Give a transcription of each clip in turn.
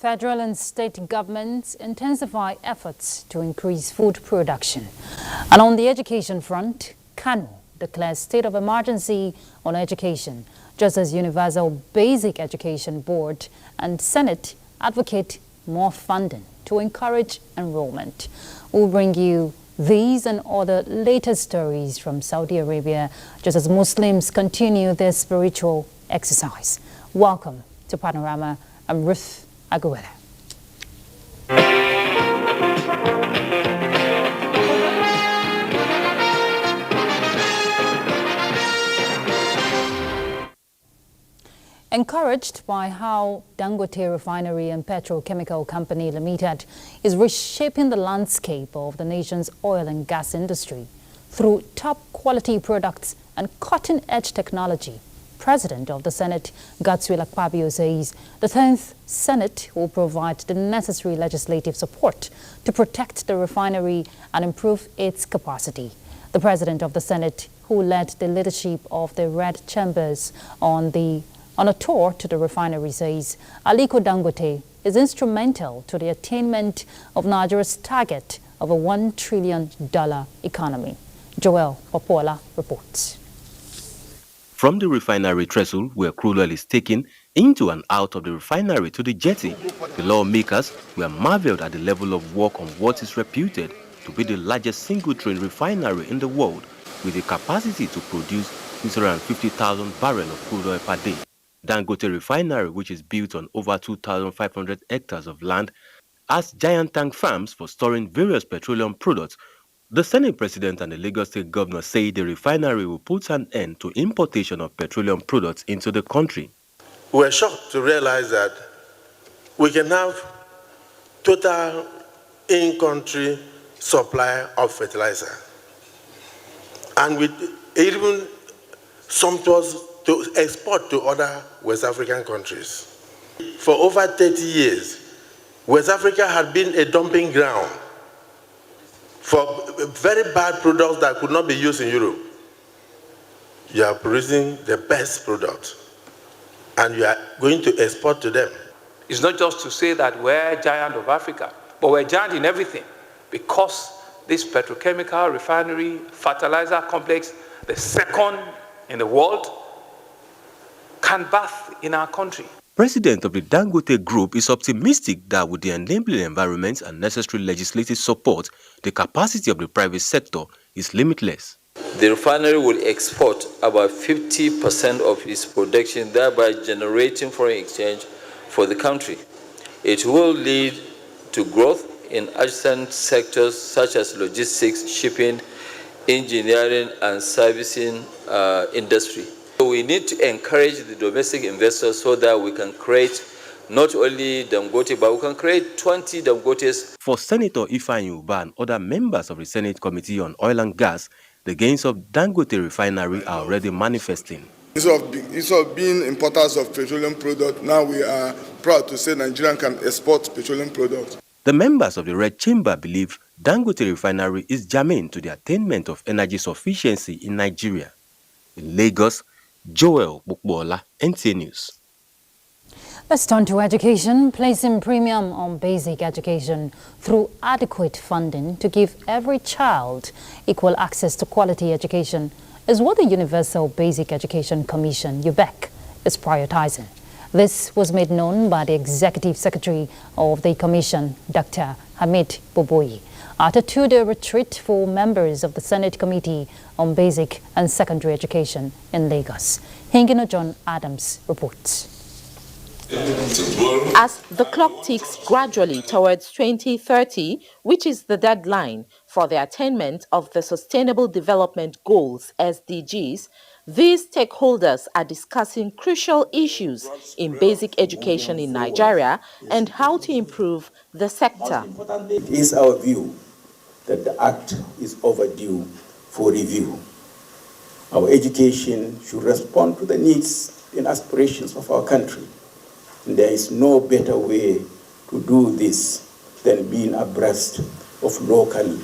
Federal and state governments intensify efforts to increase food production. And on the education front, Kano declares state of emergency on education, just as Universal Basic Education Board and Senate advocate more funding to encourage enrollment. We'll bring you these and other latest stories from Saudi Arabia, just as Muslims continue their spiritual exercise. Welcome to Panorama. I'm Ruth Aguilera. Encouraged by how Dangote Refinery and Petrochemical Company Limited is reshaping the landscape of the nation's oil and gas industry through top-quality products and cutting-edge technology, President of the Senate, Godswill Akpabio, says the 10th Senate will provide the necessary legislative support to protect the refinery and improve its capacity. The President of the Senate, who led the leadership of the Red Chambers on a tour to the refinery, says Aliko Dangote is instrumental to the attainment of Nigeria's target of a $1 trillion economy. Joel Popola reports. From the refinery trestle, where crude oil is taken into and out of the refinery to the jetty, the lawmakers were marveled at the level of work on what is reputed to be the largest single-train refinery in the world, with the capacity to produce 650,000 barrels of crude oil per day. Dangote Refinery, which is built on over 2,500 hectares of land, has giant tank farms for storing various petroleum products. The Senate President and the Lagos State Governor say the refinery will put an end to importation of petroleum products into the country. We were shocked to realize that we can have total in-country supply of fertilizer, and with even sumptuous to export to other West African countries. For over 30 years, West Africa had been a dumping ground for very bad products that could not be used in Europe. You are producing the best product, and you are going to export to them. It's not just to say that we're giant of Africa, but we're giant in everything, because this petrochemical refinery fertilizer complex, the second in the world, can birth in our country. President of the Dangote Group is optimistic that with the enabling environment and necessary legislative support, the capacity of the private sector is limitless. The refinery will export about 50% of its production, thereby generating foreign exchange for the country. It will lead to growth in adjacent sectors such as logistics, shipping, engineering, and servicing industry. We need to encourage the domestic investors so that we can create not only Dangote, but we can create 20 Dangotes. For Senator Ifeanyi Uba and other members of the Senate Committee on Oil and Gas, the gains of Dangote Refinery are already manifesting. Instead of being importers of petroleum products, now we are proud to say Nigerian can export petroleum products. The members of the Red Chamber believe Dangote Refinery is germane to the attainment of energy sufficiency in Nigeria. In Lagos, Joel Bukbola, NTA News. Let's turn to education. Placing premium on basic education through adequate funding to give every child equal access to quality education is what the Universal Basic Education Commission, UBEC, is prioritizing. This was made known by the Executive Secretary of the Commission, Dr. Hamid Boboyi, at a two-day retreat for members of the Senate Committee on Basic and Secondary Education in Lagos. Hingino John Adams reports. As the clock ticks gradually towards 2030, which is the deadline for the attainment of the Sustainable Development Goals, SDGs, these stakeholders are discussing crucial issues in basic education in Nigeria and how to improve the sector. It is our view that the Act is overdue for review. Our education should respond to the needs and aspirations of our country. And there is no better way to do this than being abreast of local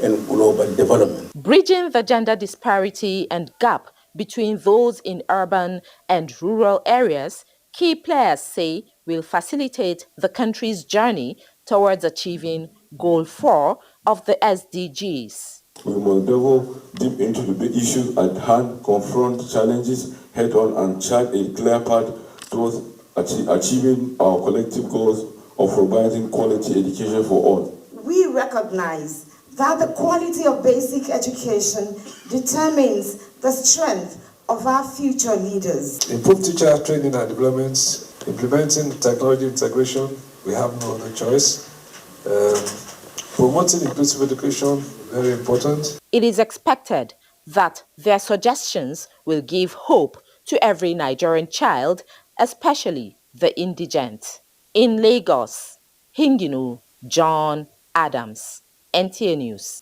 and global development. Bridging the gender disparity and gap between those in urban and rural areas key players say will facilitate the country's journey towards achieving Goal 4 of the SDGs. We must delve deep into the issues at hand, confront challenges head-on, and chart a clear path towards achieving our collective goals of providing quality education for all. We recognize that the quality of basic education determines the strength of our future leaders. Improve teacher training and development, implementing technology integration, we have no other choice. Promoting inclusive education, very important. It is expected that their suggestions will give hope to every Nigerian child, especially the indigent. In Lagos, Hinginu, John Adams, NTA News.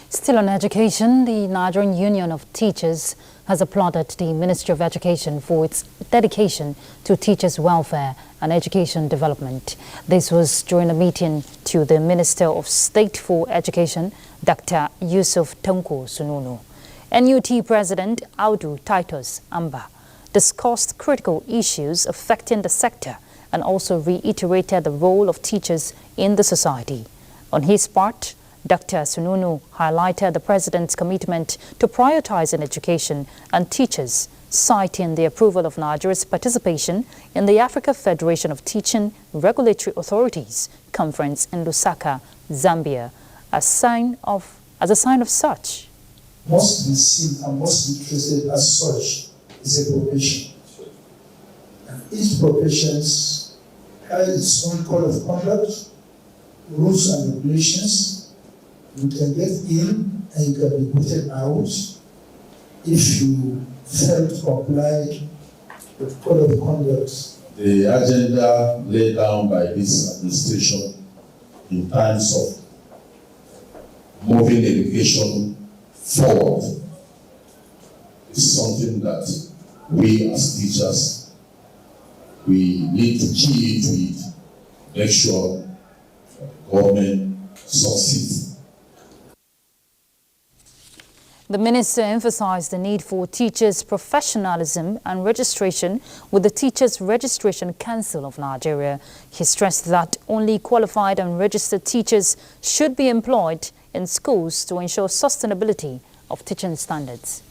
Still on education, the Nigerian Union of Teachers has applauded the Ministry of Education for its dedication to teachers' welfare and education development. This was during a meeting to the Minister of State for Education, Dr. Yusuf Tanko Sununu. NUT President Audu Titus Amba discussed critical issues affecting the sector and also reiterated the role of teachers in the society. On his part, Dr. Sununu highlighted the President's commitment to prioritizing education and teachers, citing the approval of Nigeria's participation in the Africa Federation of Teaching Regulatory Authorities conference in Lusaka, Zambia, as a sign of such. Must be seen and must be treated as such is a profession. And each profession has its own code of conduct, rules and regulations. You can get in and you can be put out if you fail to comply with code of conduct. The agenda laid down by this administration in terms of moving education forward is something that we as teachers, we need to key into it, make sure the government succeeds. The minister emphasized the need for teachers' professionalism and registration with the Teachers Registration Council of Nigeria. He stressed that only qualified and registered teachers should be employed in schools to ensure sustainability of teaching standards.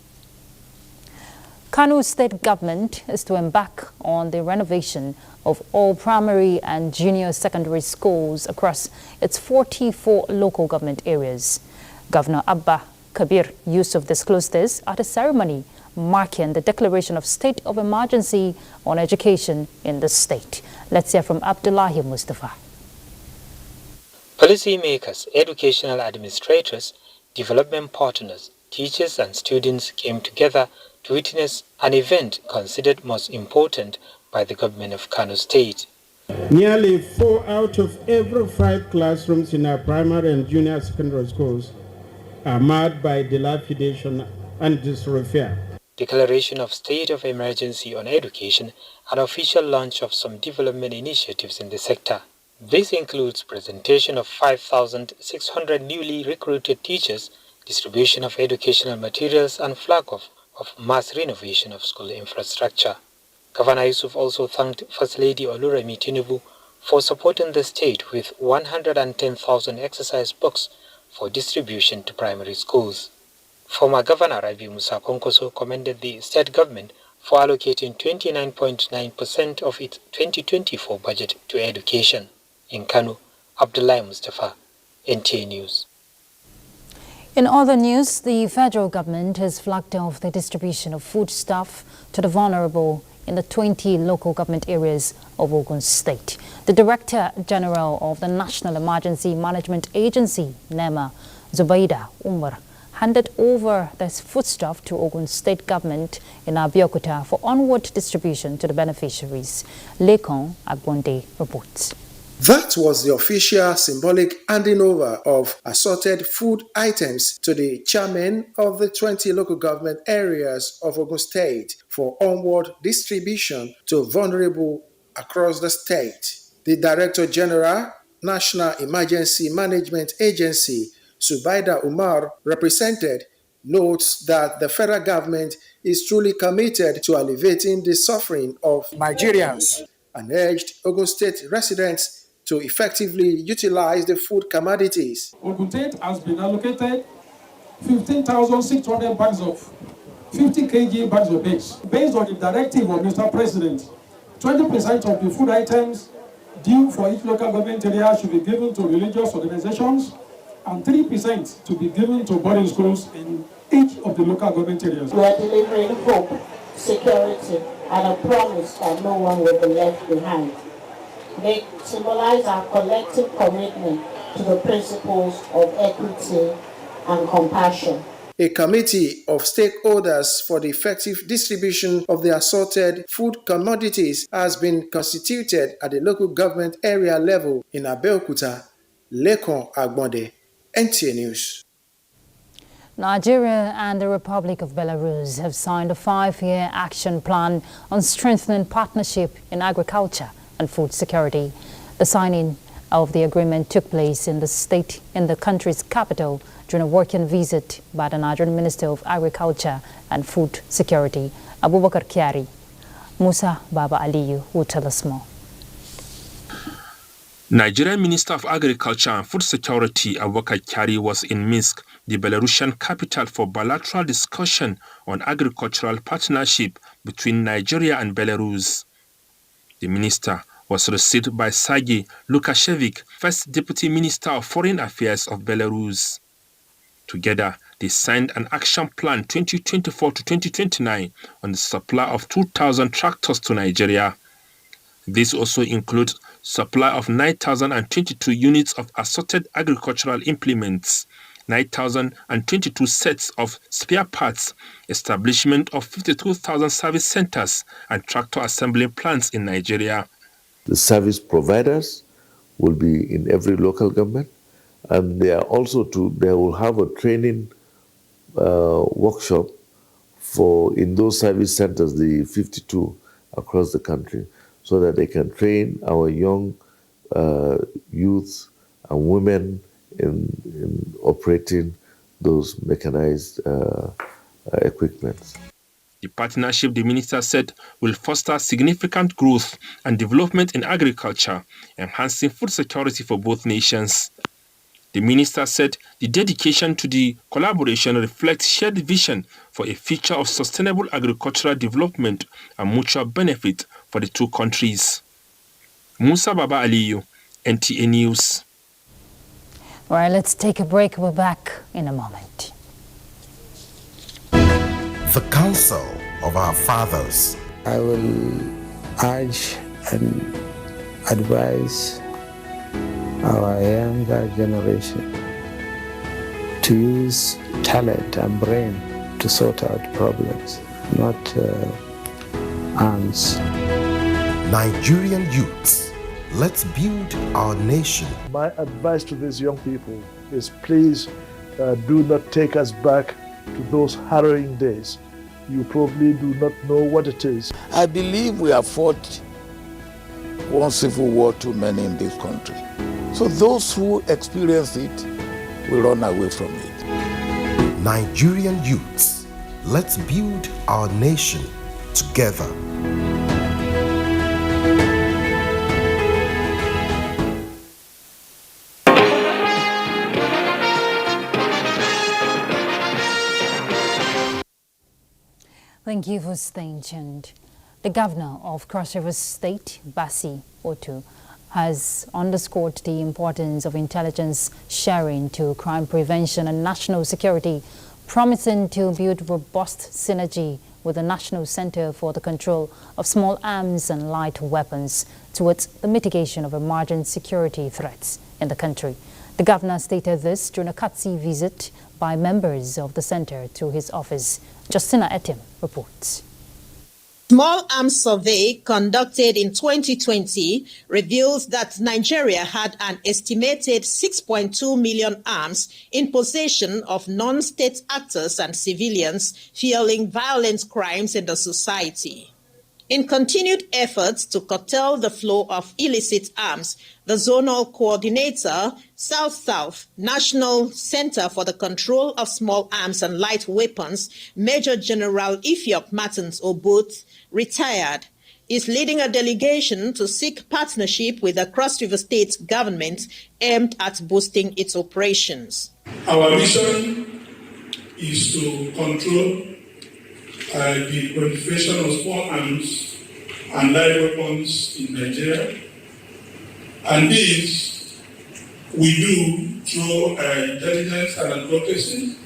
Kano State Government is to embark on the renovation of all primary and junior secondary schools across its 44 local government areas. Governor Abba Kabir Yusuf disclosed this at a ceremony marking the declaration of state of emergency on education in the state. Let's hear from Abdullahi Mustafa. Policymakers, educational administrators, development partners, teachers and students came together to witness an event considered most important by the government of Kano State. Nearly 4 out of every 5 classrooms in our primary and junior secondary schools are marred by dilapidation and disrepair. Declaration of state of emergency on education and official launch of some development initiatives in the sector. This includes presentation of 5,600 newly recruited teachers, distribution of educational materials and flag-off of mass renovation of school infrastructure. Governor Yusuf also thanked First Lady Oluremi Tinubu for supporting the state with 110,000 exercise books for distribution to primary schools. Former Governor Rabi Musa Konkoso commended the state government for allocating 29.9% of its 2024 budget to education. In Kano, Abdullahi Mustafa, NTA News. In other news, the federal government has flagged off the distribution of foodstuff to the vulnerable in the 20 local government areas of Ogun State. The Director General of the National Emergency Management Agency, NEMA, Zubaida Umar, handed over this foodstuff to Ogun State government in Abuja for onward distribution to the beneficiaries. Lekon Agbonde reports. That was the official symbolic handing over of assorted food items to the chairman of the 20 local government areas of Ogun State for onward distribution to vulnerable across the state. The Director General, National Emergency Management Agency, Zubaida Umar, represented, notes that the federal government is truly committed to alleviating the suffering of Nigerians and urged Ogun State residents to effectively utilize the food commodities. Ogun State has been allocated 15,600 bags of 50 kg bags of maize. Based on the directive of Mr. President, 20% of the food items due for each local government area should be given to religious organizations and 3% to be given to boarding schools in each of the local government areas. We are delivering hope, security, and a promise that no one will be left behind. They symbolize our collective commitment to the principles of equity and compassion. A committee of stakeholders for the effective distribution of the assorted food commodities has been constituted at the local government area level in Abeokuta. Lekon Agbonde, NTA News. Nigeria and the Republic of Belarus have signed a 5-year action plan on strengthening partnership in agriculture and food security. The signing of the agreement took place in the country's capital during a working visit by the Nigerian Minister of Agriculture and Food Security, Abubakar Kyari. Musa Baba Aliyu will tell us more. Nigerian Minister of Agriculture and Food Security Abubakar Kyari was in Minsk, the Belarusian capital, for bilateral discussion on agricultural partnership between Nigeria and Belarus. The minister was received by Sergei Lukashevich, First Deputy Minister of Foreign Affairs of Belarus. Together, they signed an action plan 2024 to 2029 on the supply of 2,000 tractors to Nigeria. This also includes supply of 9,022 units of assorted agricultural implements, 9,022 sets of spare parts, establishment of 52,000 service centers and tractor assembly plants in Nigeria. The service providers will be in every local government, and they will have a training workshop in those service centers, the 52 across the country, so that they can train our young youth and women in operating those mechanized equipments. The partnership, the minister said, will foster significant growth and development in agriculture, enhancing food security for both nations. The minister said the dedication to the collaboration reflects shared vision for a future of sustainable agricultural development and mutual benefit for the two countries. Musa Baba Aliyu, NTA News. All right, let's take a break. We're back in a moment. The counsel of our fathers. I will urge and advise our younger generation to use talent and brain to sort out problems, not arms. Nigerian youths, let's build our nation. My advice to these young people is please do not take us back to those harrowing days. You probably do not know what it is. I believe we have fought one civil war too many in this country. So those who experience it will run away from it. Nigerian youths, let's build our nation together. Thank you for staying tuned. The governor of Cross River State, Basi Otu, has underscored the importance of intelligence sharing to crime prevention and national security, promising to build robust synergy with the National Center for the Control of Small Arms and Light Weapons towards the mitigation of emerging security threats in the country. The governor stated this during a courtesy visit by members of the center to his office. Justina Etim reports. Small arms survey conducted in 2020 reveals that Nigeria had an estimated 6.2 million arms in possession of non-state actors and civilians fueling violent crimes in the society. In continued efforts to curtail the flow of illicit arms, the zonal coordinator, South-South National Center for the Control of Small Arms and Light Weapons, Major General Ifyok Martins Obot, retired, is leading a delegation to seek partnership with the Cross River State government aimed at boosting its operations. Our mission is to control the proliferation of small arms and light weapons in Nigeria. And this we do through intelligence and advocacy,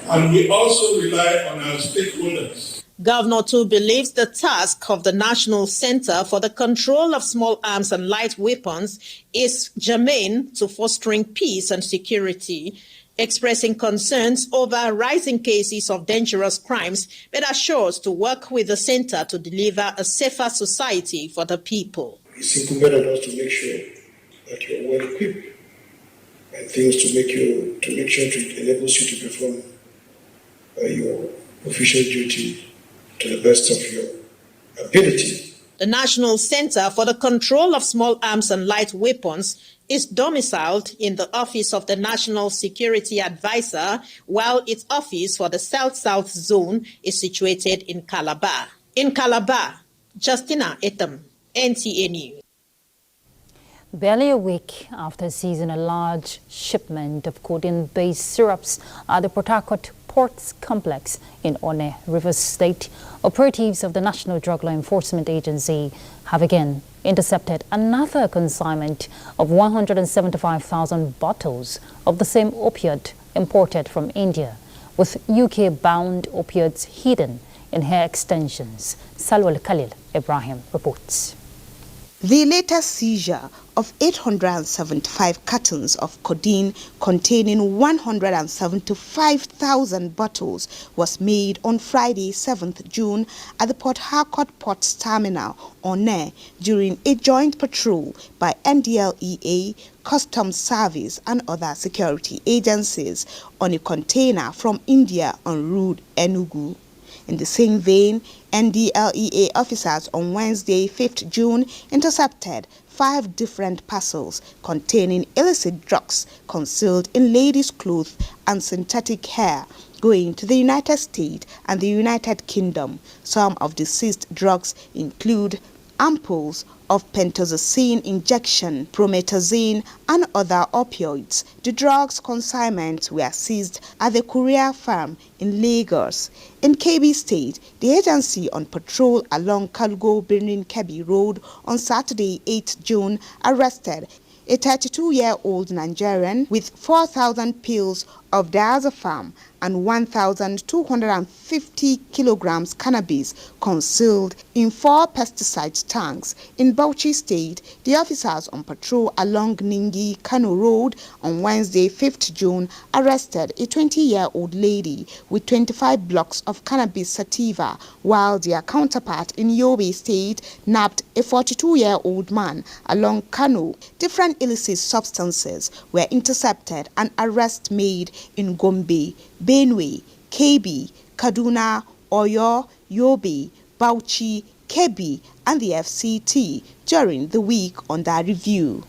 and we also rely on our stakeholders. Governor too believes the task of the National Center for the Control of Small Arms and Light Weapons is germane to fostering peace and security, expressing concerns over rising cases of dangerous crimes, but assures to work with the center to deliver a safer society for the people. It's incumbent on us to make sure that you're well equipped and things to make sure it enables you to perform your official duty to the best of your ability. The National Center for the Control of Small Arms and Light Weapons is domiciled in the Office of the National Security Advisor, while its office for the South-South Zone is situated in Calabar. In Calabar, Justina Etam, NTA News. Barely a week after seizing a large shipment of codeine-based syrups at the Port Harcourt Ports Complex in One, Rivers State, operatives of the National Drug Law Enforcement Agency have again intercepted another consignment of 175,000 bottles of the same opioid imported from India, with UK-bound opioids hidden in hair extensions. Salwal Khalil Ibrahim reports. The latest seizure of 875 cartons of codeine containing 175,000 bottles was made on Friday, 7th June at the Port Harcourt Ports Terminal on air during a joint patrol by NDLEA, Customs Service and other security agencies on a container from India en route Enugu. In the same vein, NDLEA officers on Wednesday, 5th June, intercepted 5 different parcels containing illicit drugs concealed in ladies' clothes and synthetic hair going to the United States and the United Kingdom. Some of the seized drugs include ampoules of pentazocine injection, promethazine, and other opioids. The drugs consignments were seized at the courier farm in Lagos. In Kebbi State, the agency on patrol along Kalgo Birnin Kebbi Road on Saturday, 8th June, arrested a 32-year-old Nigerian with 4,000 pills of diazepam and 1,250 kilograms cannabis concealed in 4 pesticide tanks. In Bauchi State, the officers on patrol along Ningi Kano Road on Wednesday, 5th June, arrested a 20-year-old lady with 25 blocks of cannabis sativa, while their counterpart in Yobe State nabbed a 42-year-old man along Kano. Different illicit substances were intercepted and arrests made in Gombe, Benue, Kebbi, Kaduna, Oyo, Yobe, Bauchi, Kebbi, and the FCT during the week under review.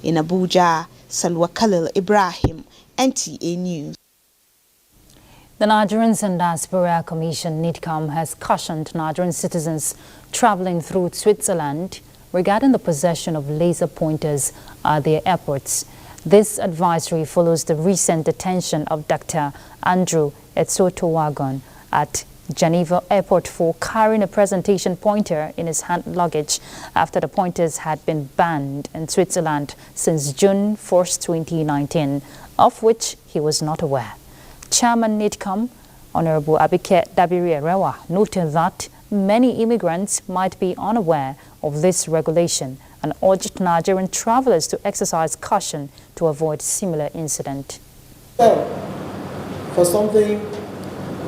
In Abuja, Salwa Khalil Ibrahim, NTA News. The Nigerian Diaspora Commission, NIDCOM, has cautioned Nigerian citizens traveling through Switzerland regarding the possession of laser pointers at their airports. This advisory follows the recent detention of Dr. Andrew Etsoto-Wagon at Geneva Airport for carrying a presentation pointer in his hand luggage after the pointers had been banned in Switzerland since June 1, 2019, of which he was not aware. Chairman NIDCOM, Honorable Abike Dabiri-Erewa, noted that many immigrants might be unaware of this regulation and urged Nigerian travelers to exercise caution to avoid similar incident. So, for something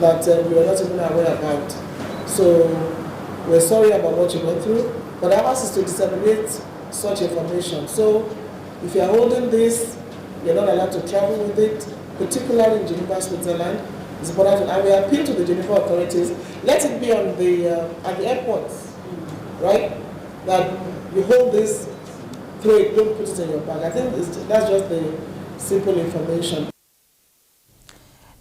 that we were not even aware about. So, we're sorry about what you went through, but our ask is to disseminate such information. So, if you're holding this, you're not allowed to travel with it, particularly in Geneva, Switzerland. It's important, and we appeal to the Geneva authorities, let it be on the at the airports. right? That you hold this, throw it, don't put it in your bag. I think that's just the simple information.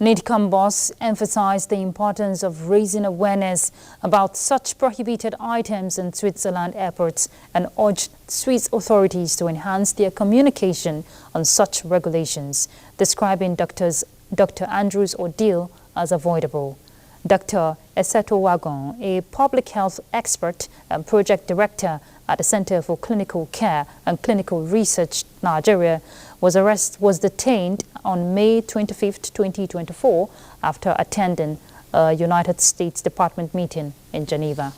NIDCOM boss emphasized the importance of raising awareness about such prohibited items in Switzerland airports and urged Swiss authorities to enhance their communication on such regulations, describing Dr. Andrew's ordeal as avoidable. Dr. Eseto Wagon, a public health expert and project director at the Center for Clinical Care and Clinical Research, Nigeria, was detained on May 25, 2024, after attending a United States Department meeting in Geneva.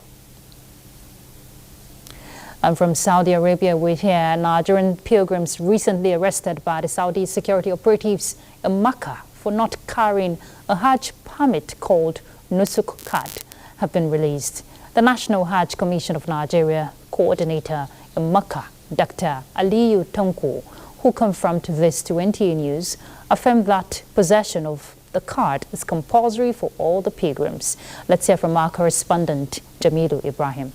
And from Saudi Arabia, we hear Nigerian pilgrims recently arrested by the Saudi security operatives in Makkah for not carrying a Hajj permit called Nusuk card have been released. The National Hajj Commission of Nigeria coordinator in Makkah, Dr. Aliyu Tanko, who confirmed this to NTA News, affirmed that possession of the card is compulsory for all the pilgrims. Let's hear from our correspondent, Jamilu Ibrahim.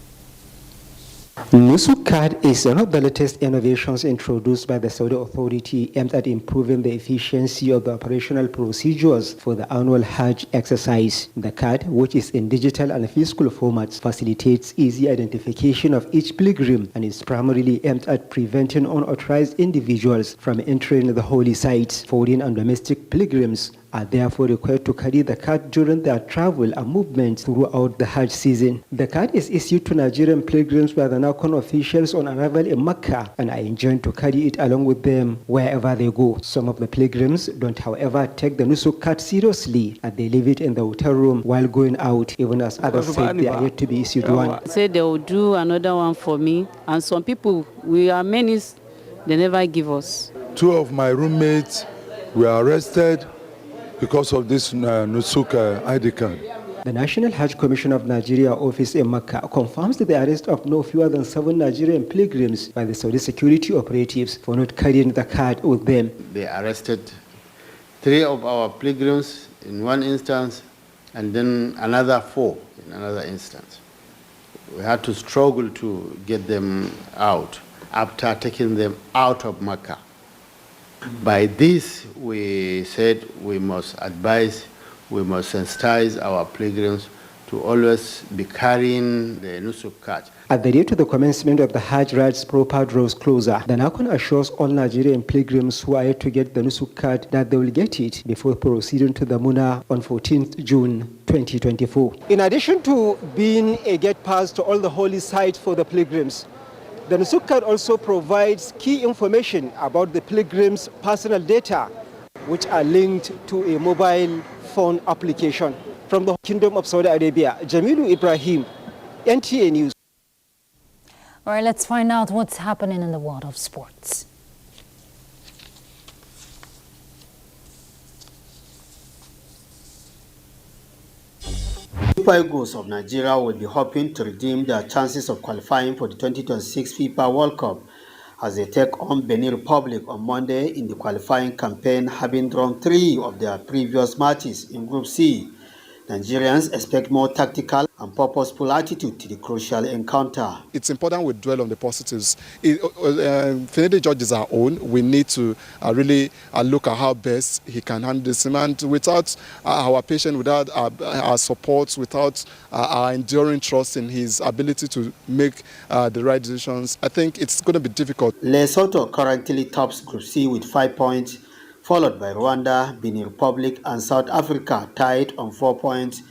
Nusuk card is one of the latest innovations introduced by the Saudi authority aimed at improving the efficiency of the operational procedures for the annual Hajj exercise. The card, which is in digital and physical formats, facilitates easy identification of each pilgrim and is primarily aimed at preventing unauthorized individuals from entering the holy sites. Foreign and domestic pilgrims are therefore required to carry the card during their travel and movement throughout the Hajj season. The card is issued to Nigerian pilgrims by the NACON officials on arrival in Mecca and are enjoined to carry it along with them wherever they go. Some of the pilgrims don't, however, take the Nusuk card seriously and they leave it in the hotel room while going out, even as others say they are yet to be issued one. Say they will do another one for me, and some people, we are many, they never give us. 2 of my roommates were arrested because of this Nusuk ID card. The National Hajj Commission of Nigeria office in Makkah confirms the arrest of no fewer than 7 Nigerian pilgrims by the Saudi security operatives for not carrying the card with them. They arrested 3 of our pilgrims in one instance and then another 4 in another instance. We had to struggle to get them out after taking them out of Makkah. By this, we said we must advise, we must sensitize our pilgrims to always be carrying the Nusuk card. At the date of the commencement of the Hajj rites proper draws closer, the NACON assures all Nigerian pilgrims who are yet to get the Nusuk card that they will get it before proceeding to the Muna on 14th June 2024. In addition to being a gate pass to all the holy sites for the pilgrims, the Nusuk card also provides key information about the pilgrims' personal data, which are linked to a mobile phone application. From the Kingdom of Saudi Arabia, Jamilu Ibrahim, NTA News. All right, let's find out what's happening in the world of sports. Super Eagles of Nigeria will be hoping to redeem their chances of qualifying for the 2026 FIFA World Cup as they take on Benin Republic on Monday in the qualifying campaign, having drawn 3 of their previous matches in Group C. Nigerians expect more tactical and purposeful attitude to the crucial encounter. It's important we dwell on the positives. Finidi George is our own. We need to really look at how best he can handle this. And without our patience, without our support, without our enduring trust in his ability to make the right decisions, I think it's going to be difficult. Lesotho currently tops Group C with 5 points, followed by Rwanda, Benin Republic, and South Africa, tied on 4 points,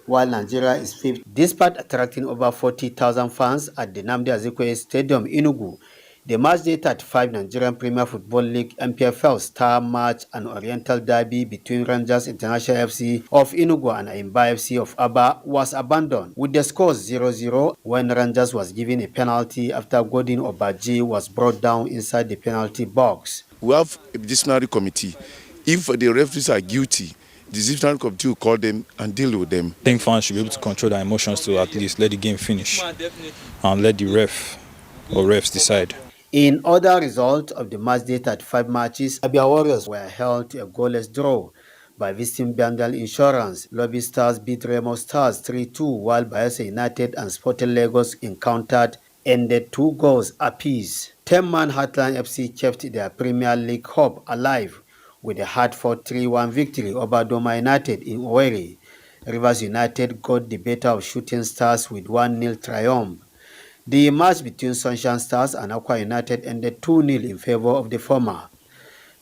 while Nigeria is 5th. Despite attracting over 40,000 fans at the Nnamdi Azikiwe Stadium, Enugu, the Matchday 35 Nigerian Premier Football League (NPFL) star match and Oriental Derby between Rangers International FC of Enugu and Aimba FC of Aba was abandoned, with the scores 0-0 when Rangers was given a penalty after Godin Obaji was brought down inside the penalty box. We have a disciplinary committee. If the referees are guilty, the disciplinary committee will call them and deal with them. I think fans should be able to control their emotions to at least let the game finish and let the ref or refs decide. In other results of the Matchday 35 matches, Abia Warriors were held to a goalless draw by visiting Bengal Insurance. Lobby Stars beat Remo Stars 3-2, while Bayelsa United and Sporting Lagos encountered ended 2 goals apiece. 10-man Heartland FC kept their Premier League hope alive with a hard-fought 3-1 victory over Doma United in Owerri. Rivers United got the better of Shooting Stars with 1-0 triumph. The match between Sunshine Stars and Aqua United ended 2-0 in favor of the former.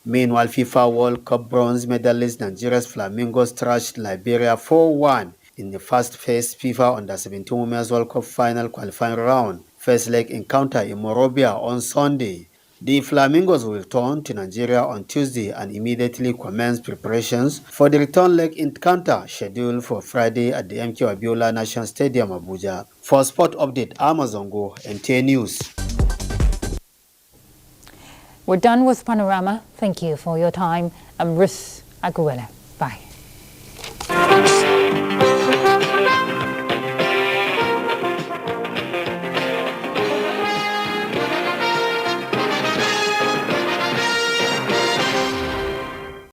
Meanwhile, FIFA World Cup bronze medalist Nigeria's Flamingos thrashed Liberia 4-1 in the first phase FIFA Under-17 Women's World Cup final qualifying round. First leg encounter in Monrovia on Sunday. The Flamingos will return to Nigeria on Tuesday and immediately commence preparations for the return leg encounter scheduled for Friday at the MK Abiola National Stadium, Abuja. For Sport Update, Amazongo, NTA News. We're done with Panorama. Thank you for your time. I'm Ruth Aguilera. Bye.